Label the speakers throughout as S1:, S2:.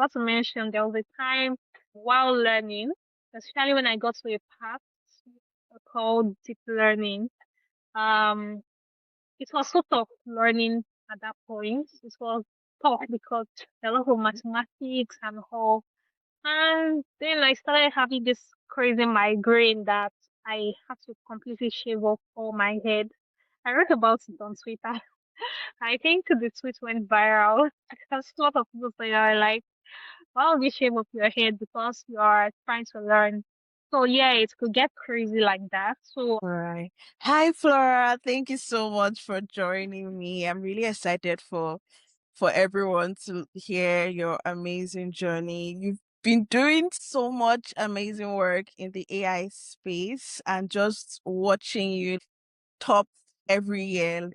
S1: forgot to mention there was a time while learning, especially when I got to a part called deep learning. Um, it was sort of learning at that point. It was tough because a lot of mathematics and all. And then I started having this crazy migraine that I had to completely shave off all my head. I wrote about it on Twitter. I think the tweet went viral because a lot of people say are like, why would you shave off your head because you are trying to learn? So yeah, it could get crazy like that. So
S2: All right. Hi, Flora. Thank you so much for joining me. I'm really excited for everyone to hear your amazing journey. You've been doing so much amazing work in the AI space, and just watching you top every year.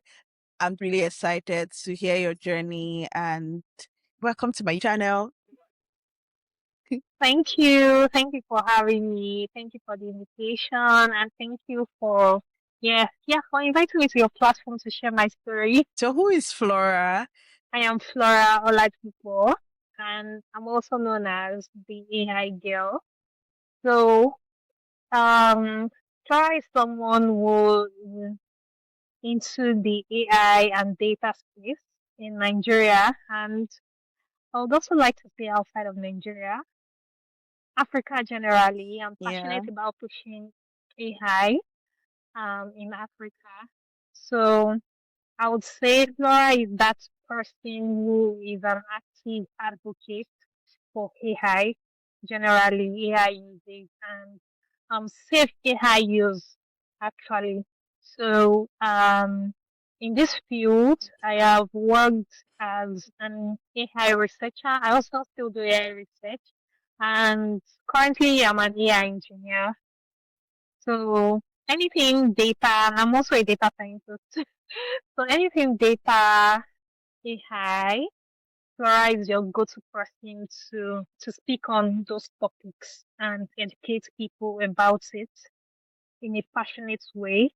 S2: I'm really excited to hear your journey, and welcome to my channel.
S1: thank you. Thank you for having me. Thank you for the invitation and thank you for for inviting me to your platform to share my story.
S2: So, who is Flora?
S1: I am Flora Oladipo and I'm also known as the AI girl. So Flora is someone who is into the AI and data space in Nigeria and I would also like to say outside of Nigeria, Africa generally. I'm
S2: Yeah.
S1: passionate about pushing AI in Africa. So I would say Flora is that person who is an active advocate for AI, generally AI usage and safe AI use actually. So in this field, I have worked as an AI researcher. I also still do AI research, and currently I'm an AI engineer. So anything data, and I'm also a data scientist. So anything data, AI, Flora is your go-to person to speak on those topics and educate people about it in a passionate way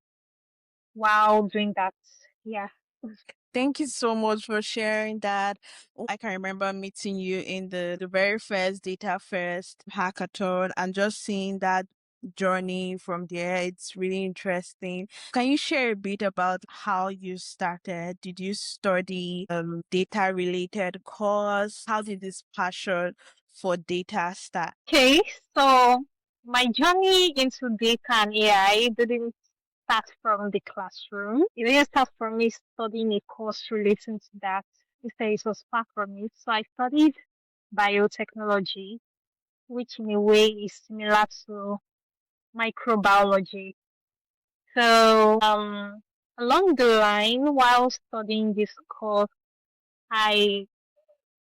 S1: while doing that. Yeah.
S2: Thank you so much for sharing that. I can remember meeting you in the very first Data First hackathon and just seeing that journey from there. It's really interesting. Can you share a bit about how you started? Did you study data related course? How did this passion for data start?
S1: Okay. So my journey into data and AI didn't start from the classroom. It didn't start from me studying a course relating to that. Instead, it was far from it. So I studied biotechnology, which in a way is similar to microbiology. So, along the line, while studying this course, I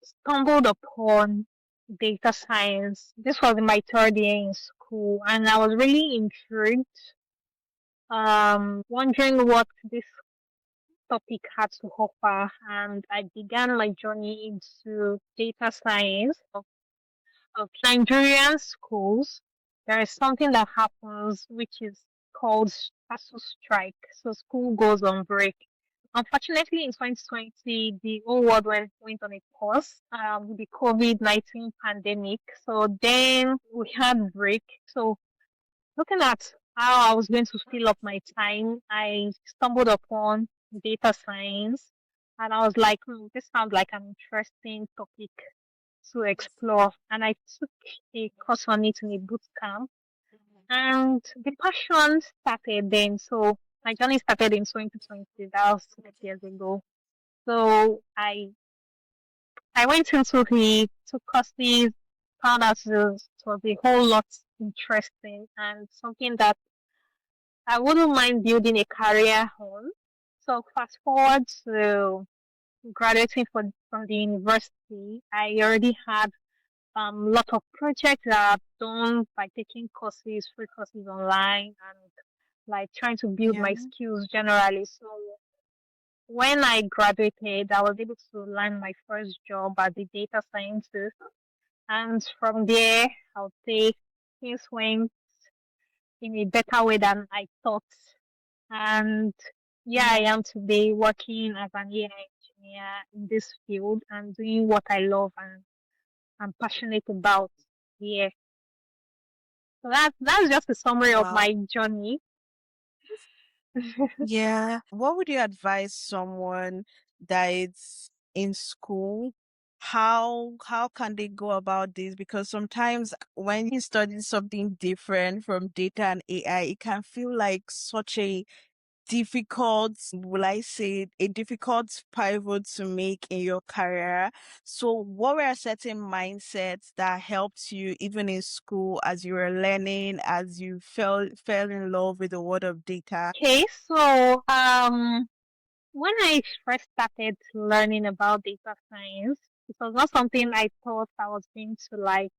S1: stumbled upon data science. This was in my third year in school, and I was really intrigued, wondering what this topic had to offer. And I began my journey into data science of Nigerian schools. There is something that happens which is called ASU strike. So school goes on break. Unfortunately, in 2020, the whole world went on a pause with the COVID-19 pandemic. So then we had break. So looking at how I was going to fill up my time, I stumbled upon data science and I was like, this sounds like an interesting topic to explore. And I took a course on it in a boot camp. And the passion started then. So my journey started in 2020. That was 6 years ago. So I went into the took courses, found out it was a whole lot interesting and something that I wouldn't mind building a career on. So fast forward to graduating from the university, I already had lot of projects that I've done by taking courses, free courses online, and like trying to build
S2: Yeah.
S1: my skills generally. So when I graduated, I was able to land my first job as a data scientist, and from there, I'll say things went in a better way than I thought. And yeah, I am today working as an AI engineer in this field and doing what I love and I'm passionate about. Yeah. So that's just a summary of
S2: Wow.
S1: my journey.
S2: Yeah. What would you advise someone that is in school? How can they go about this? Because sometimes when you study something different from data and AI, it can feel like such a difficult, will I say, a difficult pivot to make in your career. So, what were certain mindsets that helped you even in school as you were learning, as you fell in love with the world of data?
S1: Okay, so when I first started learning about data science, it was not something I thought I was going to like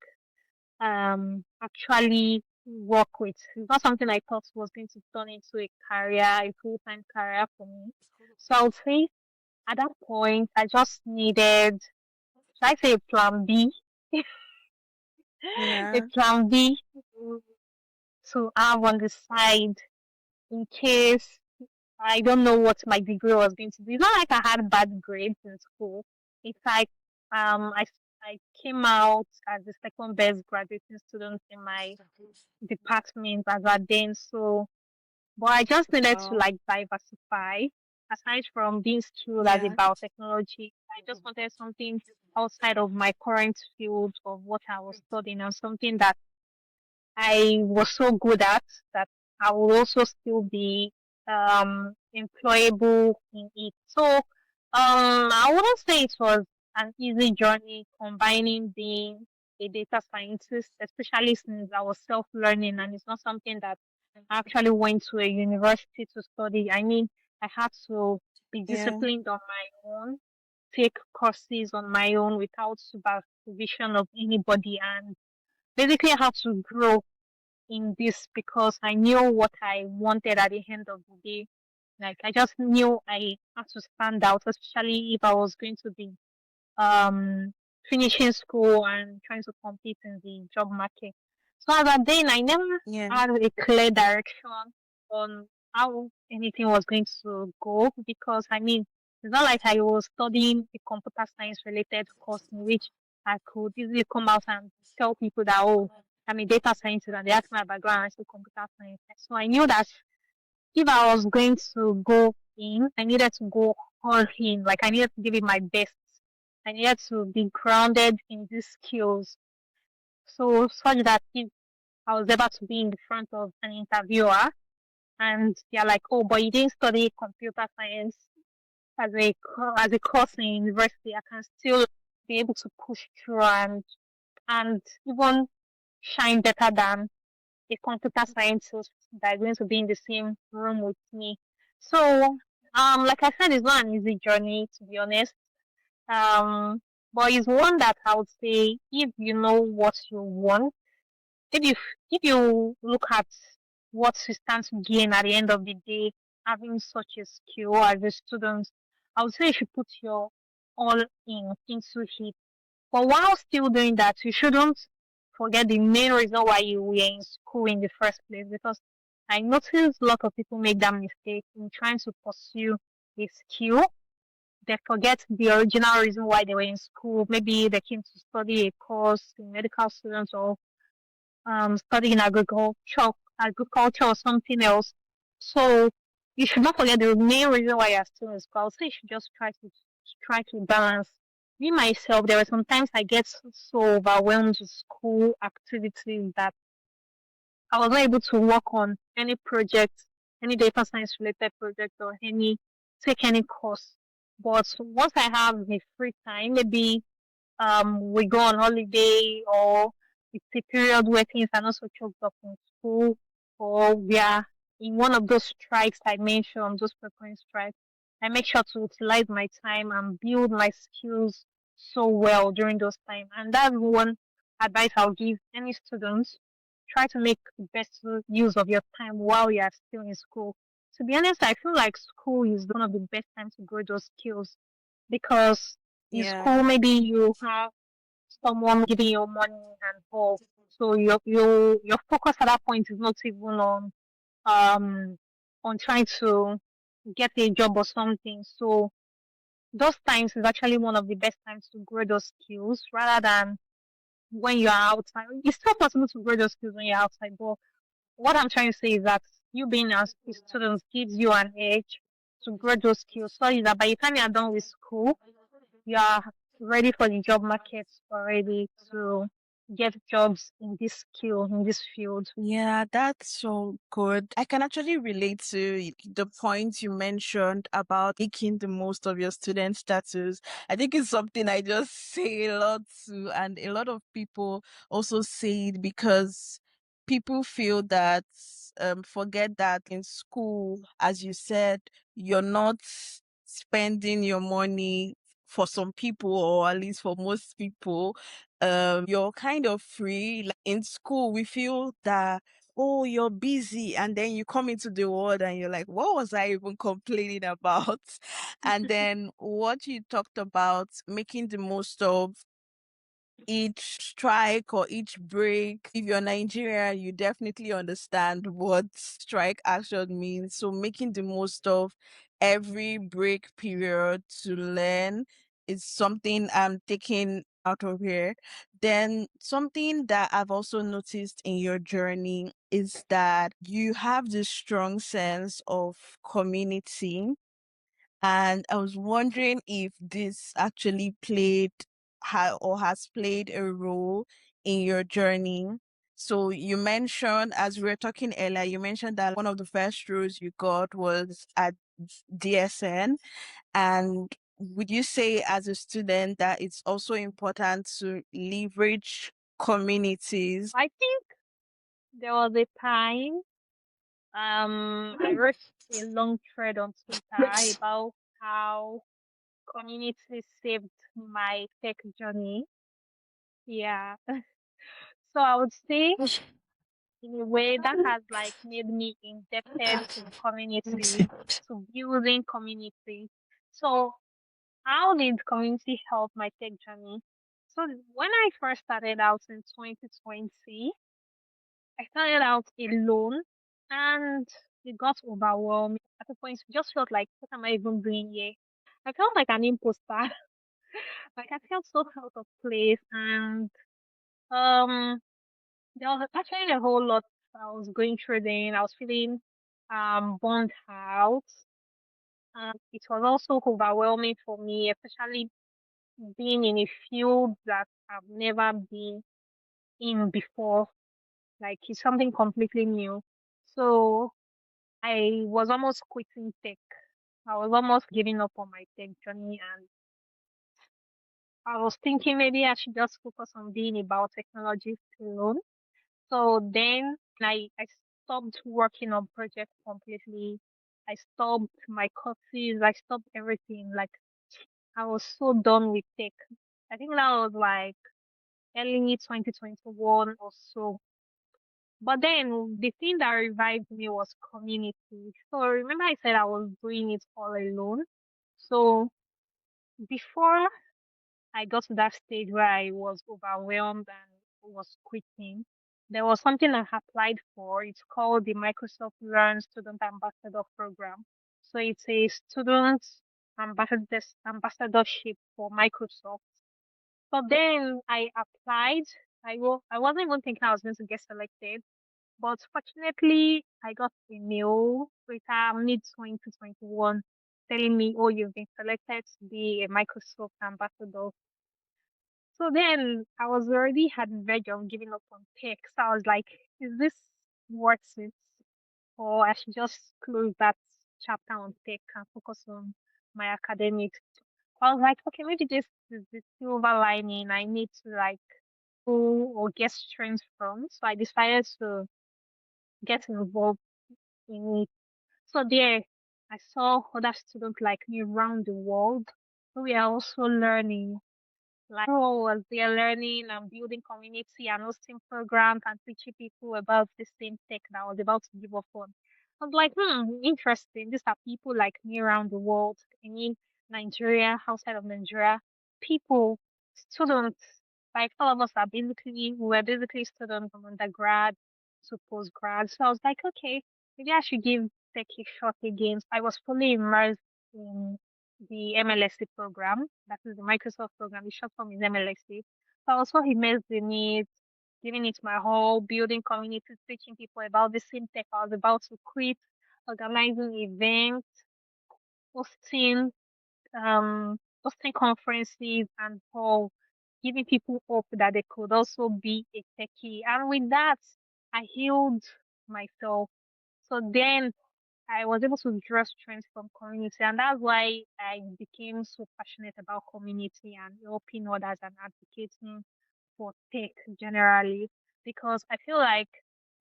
S1: actually work with. It's not something I thought was going to turn into a career, a full time career for me. So I would say at that point I just needed, should I say, a plan B, a
S2: Yeah.
S1: plan B to have on the side in case I don't know what my degree was going to be. It's not like I had bad grades in school. It's like um I I came out as the second best graduating student in my department as a then. So, but I just needed to
S2: Wow.
S1: like diversify. Aside from being skilled as a
S2: Yeah.
S1: biotechnology, I just wanted something outside of my current field of what I was studying, and something that I was so good at that I will also still be employable in it. So I wouldn't say it was an easy journey combining being a data scientist, especially since I was self learning and it's not something that I actually went to a university to study. I mean, I had to be
S2: Yeah.
S1: disciplined on my own, take courses on my own without supervision of anybody, and basically I had to grow in this because I knew what I wanted at the end of the day. Like I just knew I had to stand out, especially if I was going to be um finishing school and trying to compete in the job market. So as a then I never
S2: Yeah.
S1: had a clear direction on how anything was going to go because I mean it's not like I was studying a computer science related course in which I could easily come out and tell people that oh I'm a data scientist and they ask my background and I said computer science. So I knew that if I was going to go in, I needed to go all in. Like I needed to give it my best. I needed to be grounded in these skills. So such that if I was ever to be in the front of an interviewer and they're like, oh, but you didn't study computer science as a course in university, I can still be able to push through and even shine better than a computer scientist that are going to be in the same room with me. So, like I said, it's not an easy journey to be honest. Um, but it's one that I would say if you know what you want, if you if you look at what you stand to gain at the end of the day, having such a skill as a student, I would say you should put your all in into it. But while still doing that, you shouldn't forget the main reason why you were in school in the first place. Because I noticed a lot of people make that mistake in trying to pursue a skill. They forget the original reason why they were in school. Maybe they came to study a course in medical students or studying agriculture or something else. So you should not forget the main reason why you're still in school. I would say you should just try to balance. Me myself, there were sometimes I get so overwhelmed with school activities that I was not able to work on any project, any data science related project or any take any course. But once I have a free time, maybe we go on holiday or it's a period where things are not so choked up in school or we are in one of those strikes I mentioned, those frequent strikes. I make sure to utilize my time and build my skills so well during those times. And that's one advice I'll give any students. Try to make the best use of your time while you are still in school. To be honest, I feel like school is one of the best times to grow those skills because in
S2: Yeah.
S1: school maybe you have someone giving you money and all. So your focus at that point is not even um on trying to get a job or something. So those times is actually one of the best times to grow those skills rather than when you're outside. It's still possible to grow those skills when you're outside, but what I'm trying to say is that you being a student gives you an edge to grow those skills. So is that by the time you're done with school, you are ready for the job market already to get jobs in this skill, in this field.
S2: Yeah, that's so good. I can actually relate to the point you mentioned about making the most of your student status. I think it's something I just say a lot to, and a lot of people also say it because people feel that forget that in school, as you said, you're not spending your money for some people, or at least for most people, you're kind of free. Like in school, we feel that, oh, you're busy, and then you come into the world and you're like, what was I even complaining about? And then what you talked about, making the most of each strike or each break. If you're Nigeria, you definitely understand what strike action means. So making the most of every break period to learn is something I'm taking out of here. Then something that I've also noticed in your journey is that you have this strong sense of community, and I was wondering if this actually played or has played a role in your journey. So you mentioned, as we were talking earlier, you mentioned that one of the first roles you got was at DSN. And would you say as a student that it's also important to leverage communities?
S1: I think there was a time I wrote a long thread on Twitter about how community saved my tech journey. Yeah. So I would say in a way that has like made me indebted to the community, to building community. So how did community help my tech journey? So when I first started out in 2020, I started out alone and it got overwhelming. At the point, it just felt like, what am I even doing here? I felt like an imposter. Like I felt so out of place, and um, there was actually a whole lot I was going through. Then I was feeling burned out. It was also overwhelming for me, especially being in a field that I've never been in before. Like it's something completely new. So I was almost quitting tech. I was almost giving up on my tech journey, and I was thinking maybe I should just focus on being a biotechnologist alone. So then I stopped working on projects completely. I stopped my courses. I stopped everything. Like I was so done with tech. I think that was like early 2021 or so. But then the thing that revived me was community. So remember I said I was doing it all alone. So before I got to that stage where I was overwhelmed and was quitting, there was something I applied for. It's called the Microsoft Learn Student Ambassador Program. So it's a student ambassadorship for Microsoft. So then I applied. I wasn't even thinking I was going to get selected, but fortunately, I got a mail later mid 2021 telling me, "Oh, you've been selected to be a Microsoft ambassador." So then I was already had the verge of giving up on tech. So I was like, "Is this worth it, or I should just close that chapter on tech and focus on my academics?" I was like, "Okay, maybe this is the silver lining I need to like go or get strength from." So I decided to get involved in it. So there, I saw other students like me around the world who were also learning. Like who was there learning and building community and hosting programs and teaching people about the same tech that I was about to give up on. I was like, interesting. These are people like me around the world. I mean, Nigeria, outside of Nigeria, people, students, like all of us are basically, we were basically students from undergrad to postgrad. So I was like, okay, maybe I should give tech a shot again. So I was fully immersed in the MLSC program. That is the Microsoft program. The short form is MLSC. So So I was so immersed in it, giving it my whole, building communities, teaching people about the same tech I was about to quit, organizing events, hosting hosting conferences and all, giving people hope that they could also be a techie. And with that, I healed myself. So then I was able to draw strength from community, and that's why I became so passionate about community and helping others and advocating for tech generally. Because I feel like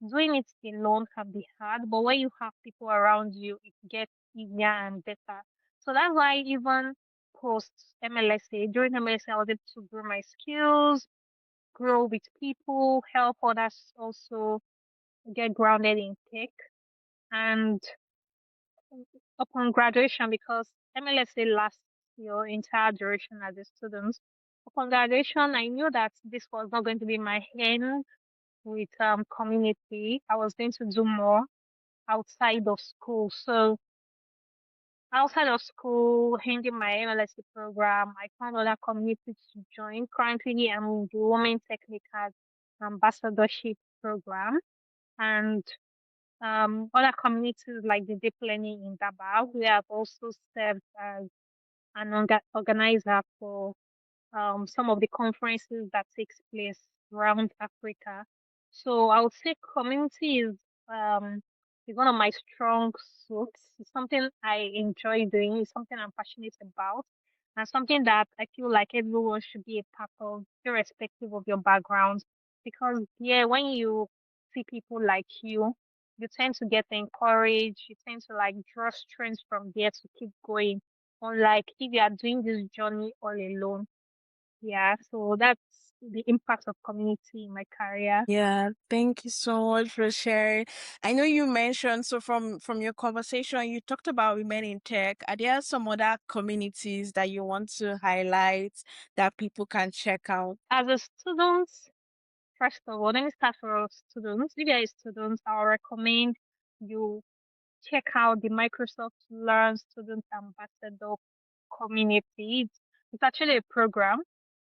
S1: doing it alone can be hard, but when you have people around you, it gets easier and better. So that's why even post MLSA, during MLSA, I was able to grow my skills, grow with people, help others also get grounded in tech. And upon graduation, because MLSA lasts your entire duration as a student, upon graduation, I knew that this was not going to be my end with community. I was going to do more outside of school. So outside of school, ending my MLSC program, I found other communities to join. Currently, I'm in the Women Technicals Ambassadorship Program and other communities like the Deep Learning in Daba. We have also served as an organizer for some of the conferences that takes place around Africa. So I would say community is one of my strong suits. It's something I enjoy doing. It's something I'm passionate about, and something that I feel like everyone should be a part of, irrespective of your background. Because yeah, when you see people like you tend to get encouraged. You tend to like draw strength from there to keep going. Unlike if you are doing this journey all alone, yeah, so that's the impact of community in my career.
S2: Yeah, thank you so much for sharing. I know you mentioned so from your conversation, you talked about women in tech. Are there some other communities that you want to highlight that people can check out?
S1: As a student, first of all, let me start for students. If you're a student, I'll recommend you check out the Microsoft Learn Student Ambassador community. It's actually a program,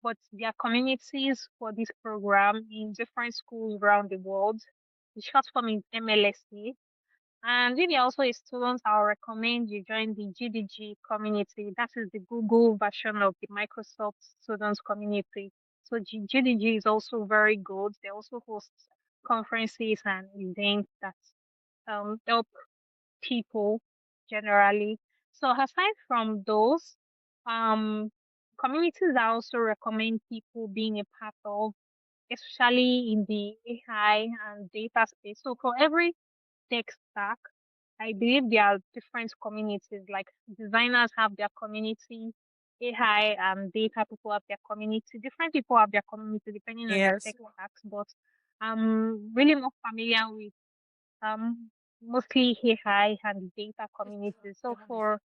S1: but there are communities for this program in different schools around the world. The short form is MLSC. And if you're also a student, I'll recommend you join the GDG community. That is the Google version of the Microsoft students community. So GDG is also very good. They also host conferences and events that help people generally. So aside from those, um, communities I also recommend people being a part of, especially in the AI and data space. So for every tech stack, I believe there are different communities. Like designers have their community, AI and data people have their community. Different people have their community depending on their
S2: Yes.
S1: tech stacks. But I'm really more familiar with um mostly AI and data community. So for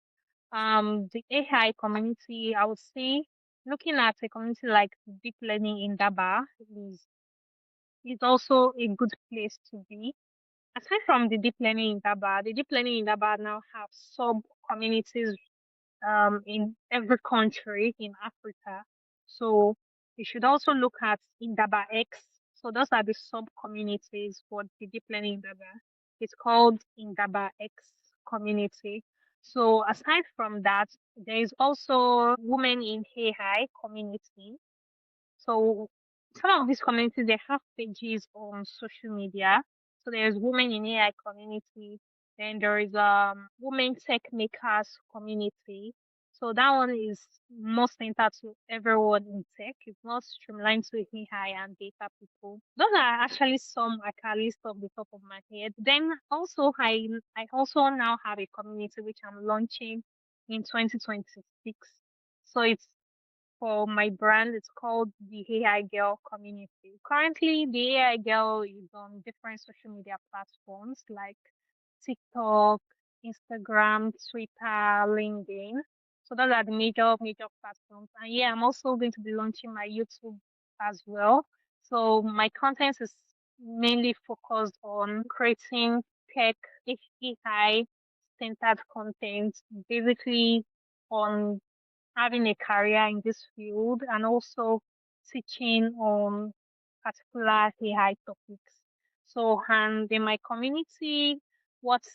S1: the AI community, I would say looking at a community like deep learning in Daba is also a good place to be. Aside from the deep learning in Daba, the deep learning in Daba now have sub communities in every country in Africa. So you should also look at Indaba X. So those are the sub communities for the deep learning Indaba. It's called Indaba X community. So aside from that, there is also Women in AI community. So some of these communities they have pages on social media. So there's Women in AI community, then there is Women Tech Makers community. So that one is more centered to everyone in tech. It's not streamlined to AI and data people. Those are actually some I can list off the top of my head. Then also I also now have a community which I'm launching in 2026. So it's for my brand. It's called the AI Girl Community. Currently, the AI Girl is on different social media platforms like TikTok, Instagram, Twitter, LinkedIn. So those are the major platforms. And yeah, I'm also going to be launching my YouTube as well. So my content is mainly focused on creating tech, AI centered content, basically on having a career in this field and also teaching on particular AI topics. So, and in my community, what's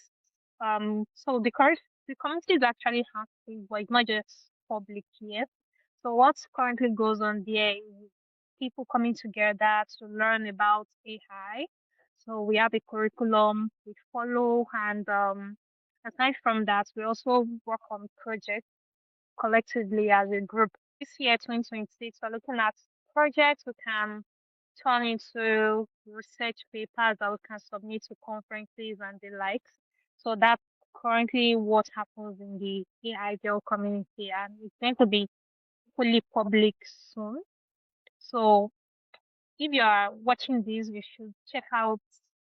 S1: so the community is actually active, but it's not just public yet. So, what currently goes on there is people coming together to learn about AI. So, we have a curriculum we follow, and aside from that, we also work on projects collectively as a group. This year, 2026, we're looking at projects we can turn into research papers that we can submit to conferences and the likes. So that's currently what happens in the AI girl community, and it's going to be fully public soon. So if you are watching this, you should check out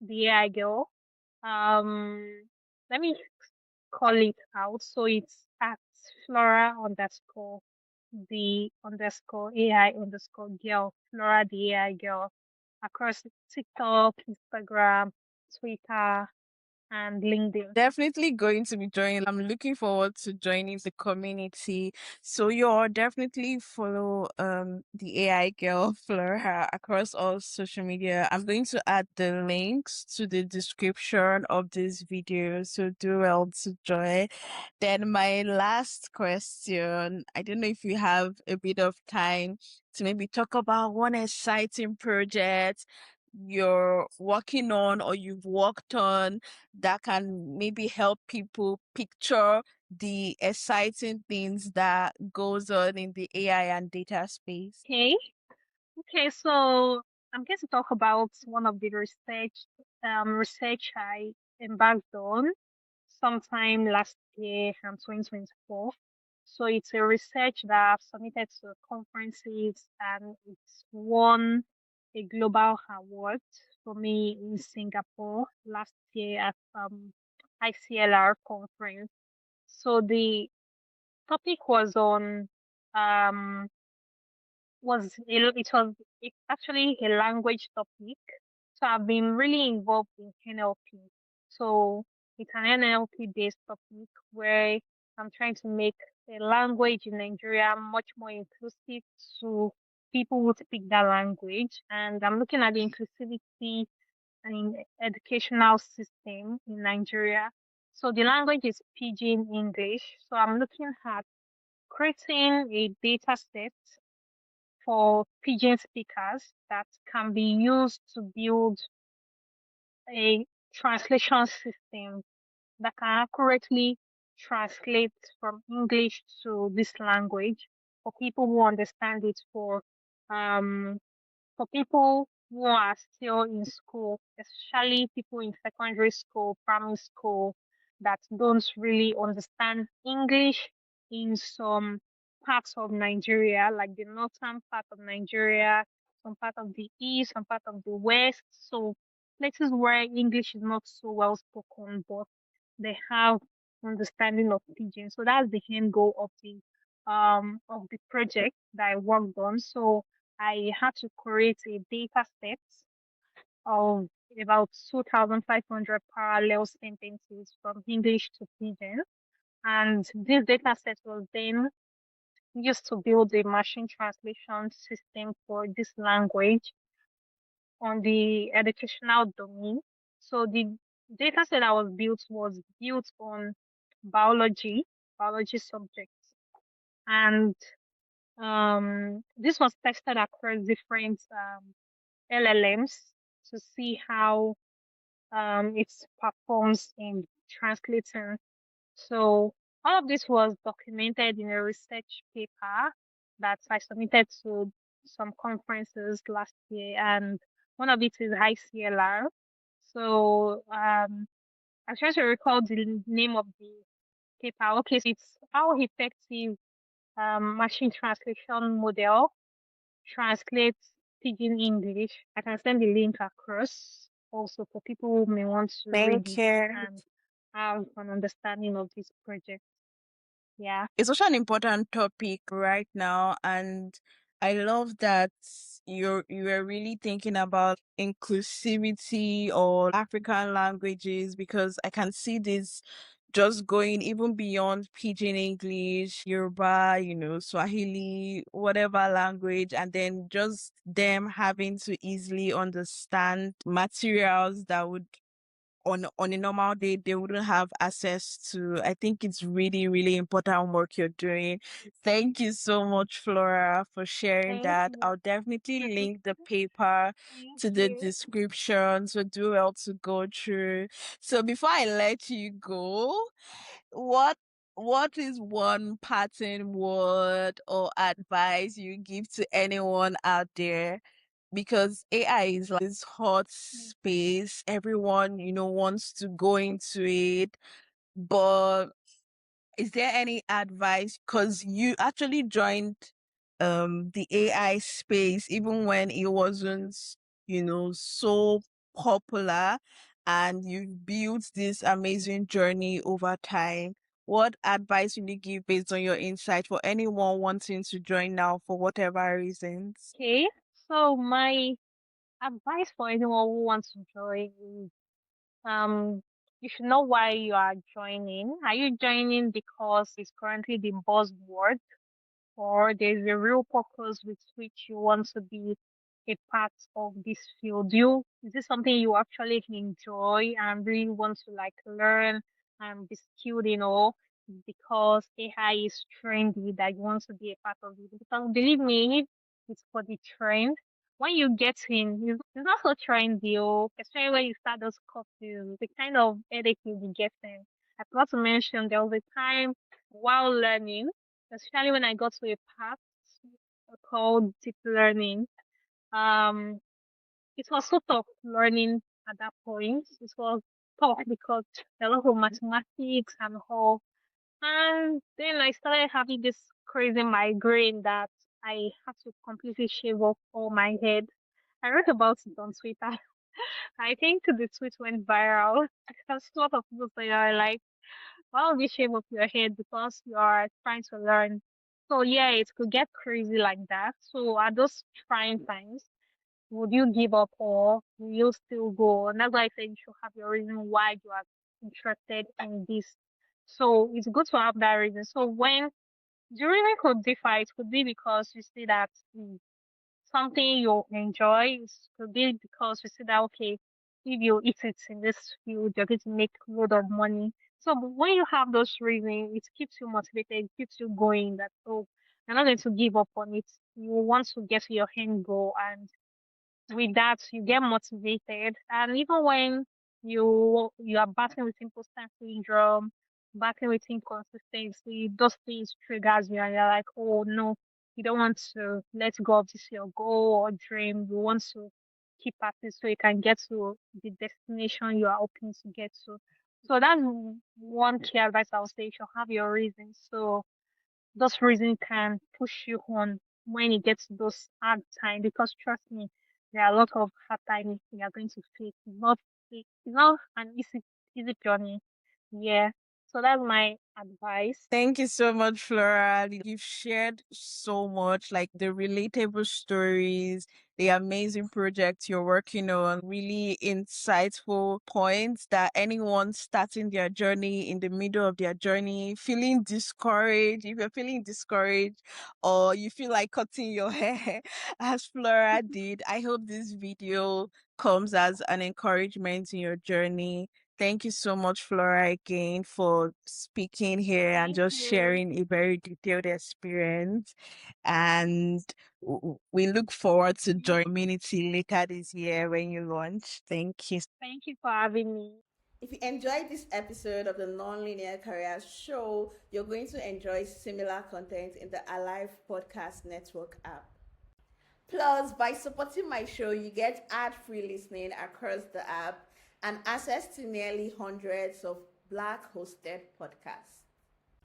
S1: the AI girl. Let me call it out. So it's at Flora underscore the underscore AI underscore girl, Flora the AI girl, across TikTok, Instagram, Twitter, and LinkedIn.
S2: Definitely going to be joining. I'm looking forward to joining the community. So you're definitely follow the AI girl Flora across all social media. I'm going to add the links to the description of this video. So do well to join. Then my last question. I don't know if you have a bit of time to maybe talk about one exciting project you're working on or you've worked on that can maybe help people picture the exciting things that goes on in the AI and data space.
S1: Okay. Okay, so I'm going to talk about one of the research I embarked on sometime last year and 2024. So it's a research that I've submitted to conferences and it's won a global award for me in Singapore last year at ICLR conference. So the topic was on um it's actually a language topic. So I've been really involved in NLP. So it's an NLP based topic where I'm trying to make a language in Nigeria much more inclusive to people who speak that language. And I'm looking at the inclusivity and educational system in Nigeria. So the language is Pidgin English. So I'm looking at creating a data set for pidgin speakers that can be used to build a translation system that can accurately translate from English to this language for people who understand it um for people who are still in school, especially people in secondary school, primary school, that don't really understand English in some parts of Nigeria, like the northern part of Nigeria, some part of the east, some part of the west. So places where English is not so well spoken, but they have understanding of pidgin. So that's the end goal of the project that I worked on. So I had to create a data set of about 2,500 parallel sentences from English to Pidgin. And this data set was then used to build a machine translation system for this language on the educational domain. So the data set that was built on biology, biology subjects. And this was tested across different LLMs to see how it performs in translating. So all of this was documented in a research paper that I submitted to some conferences last year, and one of it is ICLR. So I'm trying to recall the name of the paper. Okay, so it's how effective machine translation model translates Pidgin English. I can send the link across also for people who may want to read
S2: Thank
S1: it
S2: you.
S1: and have an understanding of this project. Yeah.
S2: It's such an important topic right now, and I love that you are really thinking about inclusivity or African languages because I can see this just going even beyond Pidgin English, Yoruba, Swahili, whatever language, and then just them having to easily understand materials that would on a normal day they wouldn't have access to. I think it's really, really important work you're doing. Thank you so much, Flora, for sharing
S1: Thank
S2: that.
S1: you.
S2: I'll definitely link the paper
S1: Thank
S2: to the
S1: you.
S2: description, so do well to go through. So before I let you go, what what is one parting word or advice you give to anyone out there, because AI is like this hot space. Everyone, wants to go into it. But is there any advice? Because you actually joined the AI space even when it wasn't, so popular, and you've built this amazing journey over time. What advice would you give based on your insight for anyone wanting to join now for whatever reasons?
S1: Okay. So my advice for anyone who wants to join is you should know why you are joining. Are you joining because it's currently the buzzword, or there's a real purpose with which you want to be a part of this field? Is this something you actually enjoy and really want to like learn and be skilled in, or because AI is trendy that you want to be a part of it? Because believe me, if it's for the trend, when you get in, it's not so trendy, or especially when you start those courses, the kind of headache you'll be getting. I forgot to mention there was a time while learning, especially when I got to a part called deep learning. Um, it was so tough learning at that point. It was tough because a lot of mathematics and all. And then I started having this crazy migraine that I had to completely shave off all my head. I wrote about it on Twitter. I think the tweet went viral because a lot of people say, like, why would you shave off your head because you are trying to learn? So yeah, it could get crazy like that. So at those trying times, would you give up or will you still go? And that's why I said you should have your reason why you are interested in this. So it's good to have that reason. So when the reason could differ, it could be because you see that something you enjoy. It could be because you see that okay, if you eat it in this field, you're going to make a lot of money. So but when you have those reasons, it keeps you motivated, it keeps you going. That oh, you're not going to give up on it. You want to get to your end goal, and with that you get motivated. And even when you are battling with imposter syndrome, battling with inconsistency, those things triggers you and you're like, oh no, you don't want to let go of this your goal or dream. You want to keep at it so you can get to the destination you are hoping to get to. So that's one key advice I would say. You should have your reasons. So those reasons can push you on when it gets to those hard times. Because trust me, there are a lot of hard times we are going to face. It's not an easy journey. Yeah. So that's my advice.
S2: Thank you so much, Flora. You've shared so much, like the relatable stories, the amazing projects you're working on, really insightful points that anyone starting their journey, in the middle of their journey, feeling discouraged, if you're feeling discouraged or you feel like cutting your hair as Flora did, I hope this video comes as an encouragement in your journey. Thank you so much, Flora, again for speaking here and
S1: Thank
S2: just
S1: you.
S2: sharing a very detailed experience. And we look forward to join community later this year when you launch. Thank you.
S1: Thank you for having me.
S3: If you enjoyed this episode of the Nonlinear Careers Show, you're going to enjoy similar content in the Alive Podcast Network app. Plus, by supporting my show, you get ad-free listening across the app and access to nearly hundreds of Black hosted podcasts.